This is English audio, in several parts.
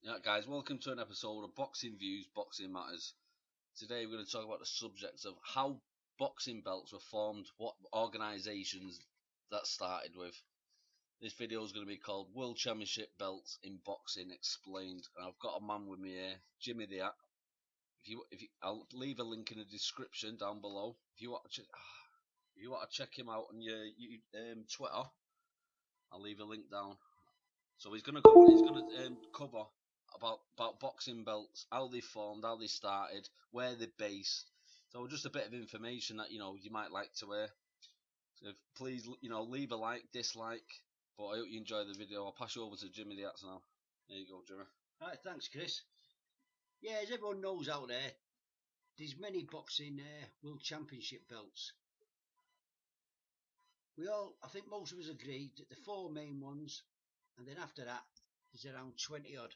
Yeah, guys, welcome to an episode of Boxing Views, Boxing Matters. Today we're going to talk about the subjects of how boxing belts were formed, what organisations that started with. This video is going to be called World Championship Belts in Boxing Explained, and I've got a man with me here, Jimmy the At. I'll leave a link in the description down below. If you want to check him out on your Twitter, I'll leave a link down. So he's going to cover about boxing belts, how they formed, how they started, where they're based. So just a bit of information that you might like to hear. So please leave a like, dislike. But I hope you enjoy the video. I'll pass you over to Jimmy the Axe now. There you go, Jimmy. Right, thanks, Chris. Yeah, as everyone knows out there, there's many boxing world championship belts. I think most of us agreed that the four main ones, and then after that, there's around 20 odd.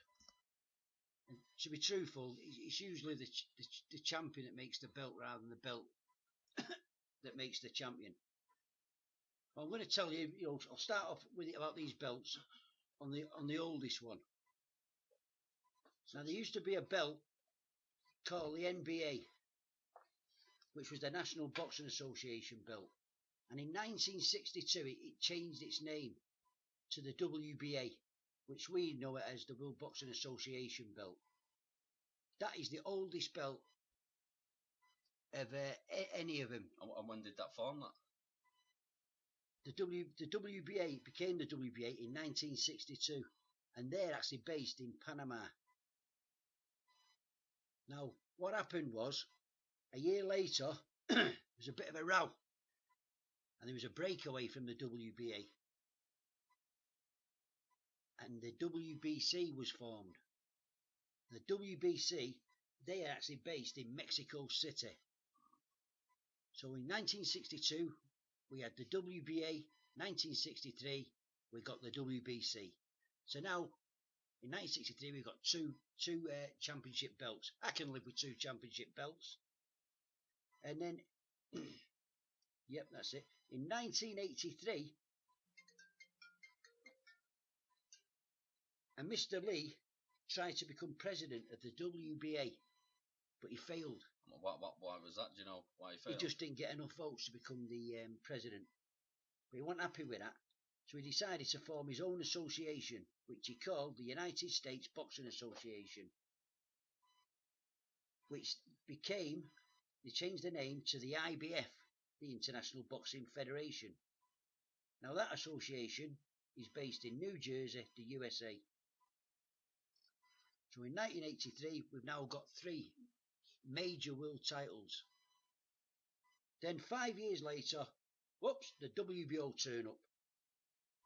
And to be truthful, it's usually the champion that makes the belt rather than the belt that makes the champion. Well, I'm going to tell you, I'll start off with it about these belts on the oldest one. Now, there used to be a belt called the NBA, which was the National Boxing Association belt. And in 1962, it changed its name to the WBA, which we know it as the World Boxing Association belt. That is the oldest belt of any of them. And when did that form? The WBA became the WBA in 1962, and they're actually based in Panama. Now, what happened was, a year later, there was a bit of a row, and there was a breakaway from the WBA, and the WBC was formed. The WBC, they are actually based in Mexico City. So in 1962, we had the WBA. 1963, we got the WBC. So now, in 1963, we've got two championship belts. I can live with two championship belts. And then, yep, that's it. In 1983, and Mr. Lee tried to become president of the WBA, but he failed. Why was that? Do you know why he failed? He just didn't get enough votes to become the president. But he wasn't happy with that. So he decided to form his own association, which he called the United States Boxing Association, which they changed the name to the IBF, the International Boxing Federation. Now that association is based in New Jersey, the USA. So in 1983, we've now got three major world titles. Then 5 years later, whoops, the WBO turn up.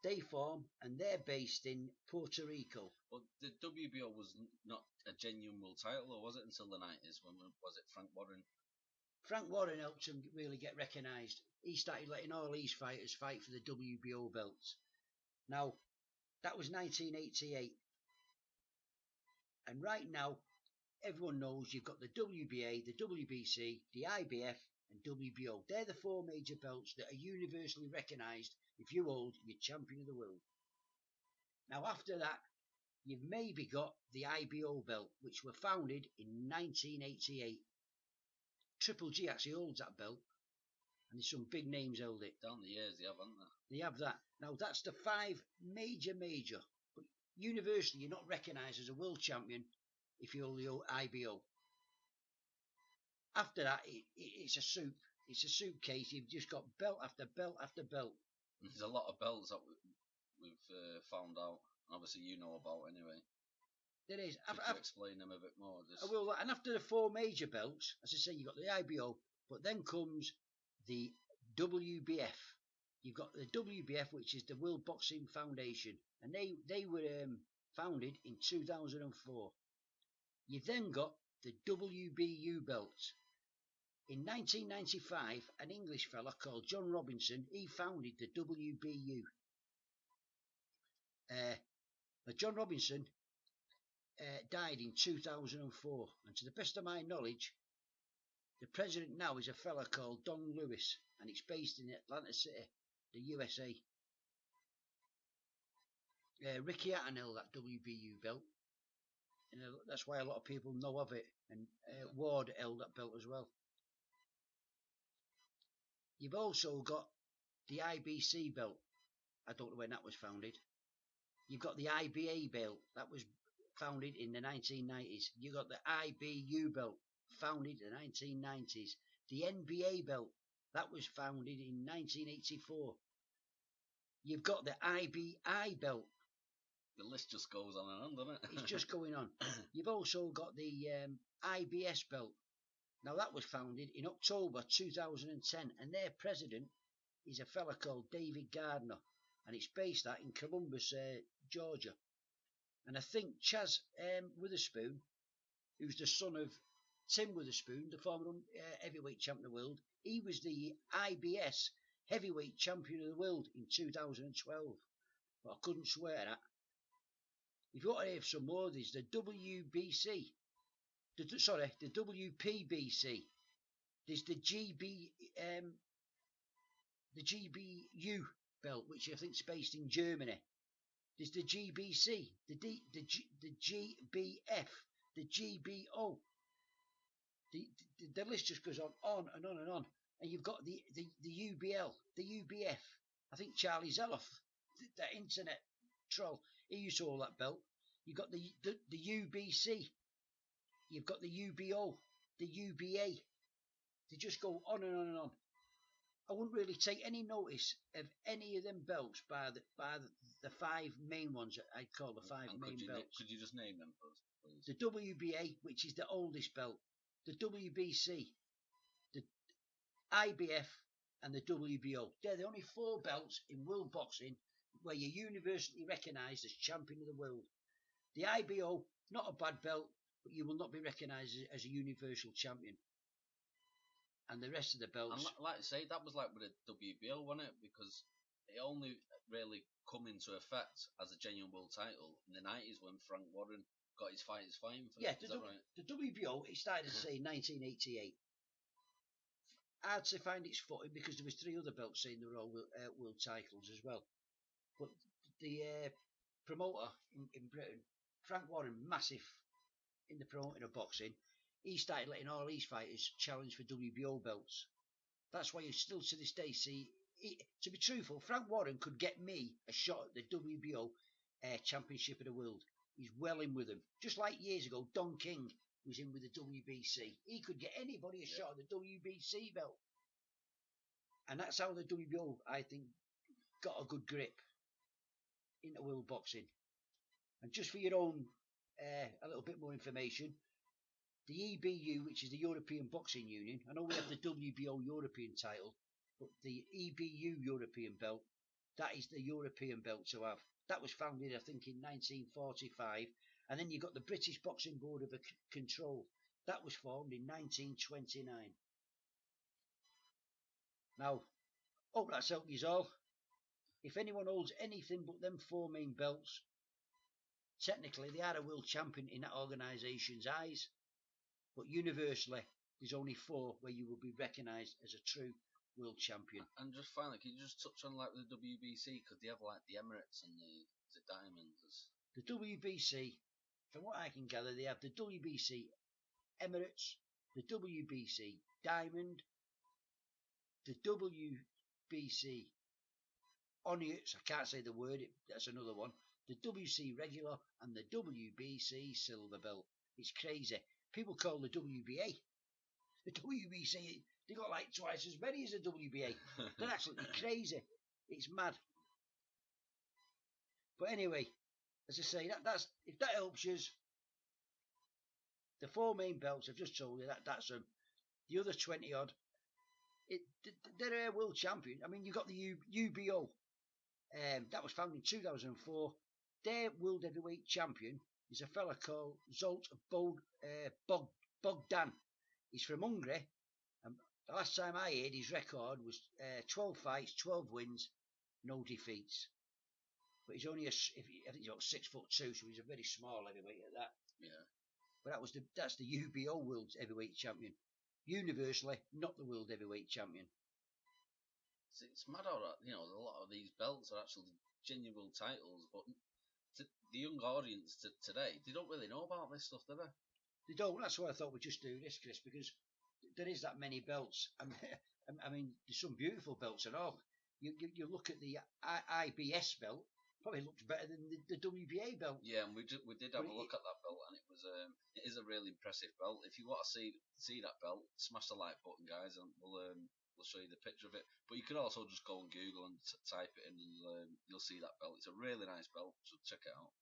They form, and they're based in Puerto Rico. But the WBO was not a genuine world title, or was it until the 90s? Was it Frank Warren? Frank Warren helped him really get recognised. He started letting all these fighters fight for the WBO belts. Now, that was 1988. And right now, everyone knows you've got the WBA, the WBC, the IBF, and WBO. They're the four major belts that are universally recognised if you hold your champion of the world. Now, after that, you've maybe got the IBO belt, which were founded in 1988. Triple G actually holds that belt, and there's some big names held it. Down the years, they have, haven't they? They have that. Now, that's the five major. But universally, you're not recognised as a world champion if you hold the IBO. After that, it's a soup. It's a suitcase. You've just got belt after belt after belt. There's a lot of belts that we've found out. Obviously, you know about anyway. There is. I've explain them a bit more. I will. And after the four major belts, as I say, you've got the IBO, but then comes the WBF. You've got the WBF, which is the World Boxing Foundation, and they were founded in 2004. You've then got the WBU belt. In 1995, an English fella called John Robinson, he founded the WBU. But John Robinson died in 2004, and to the best of my knowledge, the president now is a fella called Don Lewis, and it's based in Atlanta City, the USA. Ricky Hatton held that WBU belt. and that's why a lot of people know of it. And Ward held that belt as well. You've also got the IBC belt. I don't know when that was founded. You've got the IBA belt. That was founded in the 1990s. You got the IBU belt, founded in the 1990s. The NBA belt, that was founded in 1984. You've got the IBI belt. The list just goes on and on, doesn't it? It's just going on. You've also got the IBS belt. Now that was founded in October 2010, and their president is a fella called David Gardner, and it's based in Columbus, Georgia. And I think Chaz Witherspoon, who's the son of Tim Witherspoon, the former heavyweight champion of the world, he was the IBS heavyweight champion of the world in 2012. But I couldn't swear that. If you want to have some more, there's the WBC. The WPBC. There's the GBU belt, which I think is based in Germany. There's the GBC, the GBF, the GBO. The list just goes on and on and on. And you've got the UBL, the UBF. I think Charlie Zeloff, that internet troll, he used to hold that belt. You've got the UBC. You've got the UBO, the UBA. They just go on and on and on. I wouldn't really take any notice of any of them belts by the five main ones that I'd call the five main belts. Could you just name them for us, please? The WBA, which is the oldest belt, the WBC, the IBF, and the WBO. They're the only four belts in world boxing where you're universally recognised as champion of the world. The IBO, not a bad belt, but you will not be recognised as a universal champion. And the rest of the belts... And like I say, that was like with the WBO, wasn't it? Because it only really come into effect as a genuine world title in the 90s when Frank Warren got his fighters fighting for it. Is that right? The WBO, it started to say 1988. Hard to find its footing because there was three other belts saying they were all world titles as well. But the promoter in Britain, Frank Warren, massive in the promoting of boxing, he started letting all these fighters challenge for WBO belts. That's why you still to this day see, to be truthful, Frank Warren could get me a shot at the WBO Championship of the World. He's well in with them. Just like years ago, Don King was in with the WBC. He could get anybody a shot at the WBC belt. And that's how the WBO, I think, got a good grip into world boxing. And just for your own, a little bit more information, the EBU, which is the European Boxing Union, I know we have the WBO European title, but the EBU European belt, that is the European belt to have. That was founded, I think, in 1945. And then you've got the British Boxing Board of Control. That was formed in 1929. Now, hope that's helped you all. If anyone holds anything but them four main belts, technically they are a world champion in that organisation's eyes. But universally, there's only four where you will be recognised as a true world champion. And just finally, can you just touch on like the WBC, because they have like the Emirates and the Diamonds? The WBC, from what I can gather, they have the WBC Emirates, the WBC Diamond, the WBC Onyx, I can't say the word, that's another one, the WC Regular, and the WBC Silver Belt. It's crazy. People call the WBA. The WBC, they got like twice as many as the WBA. They're absolutely crazy. It's mad. But anyway, as I say, that's if that helps you, the four main belts I've just told you, that's them. The other 20 odd, they're a world champion. I mean, you've got the UBO. That was founded in 2004. Their world heavyweight champion is a fella called Zolt Bogdan. He's from Hungary, and the last time I heard his record was 12 fights, 12 wins, no defeats. But he's only I think he's about 6'2", so he's a very small heavyweight at that. Yeah. But that's the UBO World Heavyweight Champion. Universally, not the World Heavyweight Champion. It's mad how that, a lot of these belts are actually genuine world titles, but the young audience today, they don't really know about this stuff, do they? They don't. That's why I thought we'd just do this, Chris, because there is that many belts. I mean, there's some beautiful belts and all. You look at the IBS belt, probably looks better than the WBA belt. Yeah, and we did have a look at that belt, and it is a really impressive belt. If you want to see that belt, smash the like button, guys, and we'll show you the picture of it. But you can also just go on Google and type it in, and you'll see that belt. It's a really nice belt, so check it out.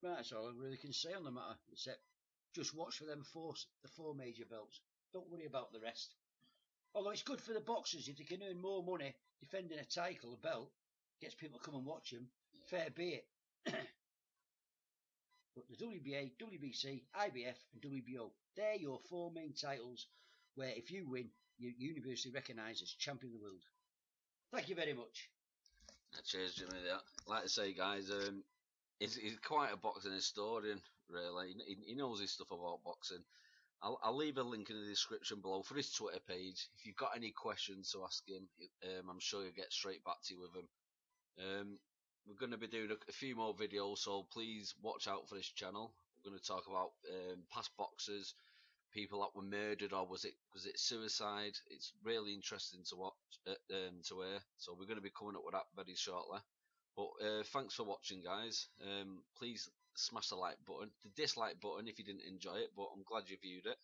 Right, that's all I really can say on the matter, except just watch for the four major belts. Don't worry about the rest. Although it's good for the boxers if they can earn more money defending a title, a belt, gets people to come and watch them. Fair be it. But the WBA, WBC, IBF, and WBO, they're your four main titles where if you win, you're universally recognised as champion of the world. Thank you very much. Cheers, Jimmy. Like I say, guys, he's quite a boxing historian, really. He knows his stuff about boxing. I'll leave a link in the description below for his Twitter page. If you've got any questions to ask him, I'm sure you'll get straight back to you with him. We're going to be doing a few more videos, so please watch out for this channel. We're going to talk about past boxers, people that were murdered, or was it suicide? It's really interesting to watch, to hear. So we're going to be coming up with that very shortly. But thanks for watching, guys. Please smash the like button, the dislike button if you didn't enjoy it, but I'm glad you viewed it.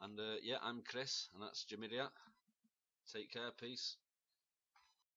And yeah, I'm Chris, and that's Jimmy Diat. Take care, peace.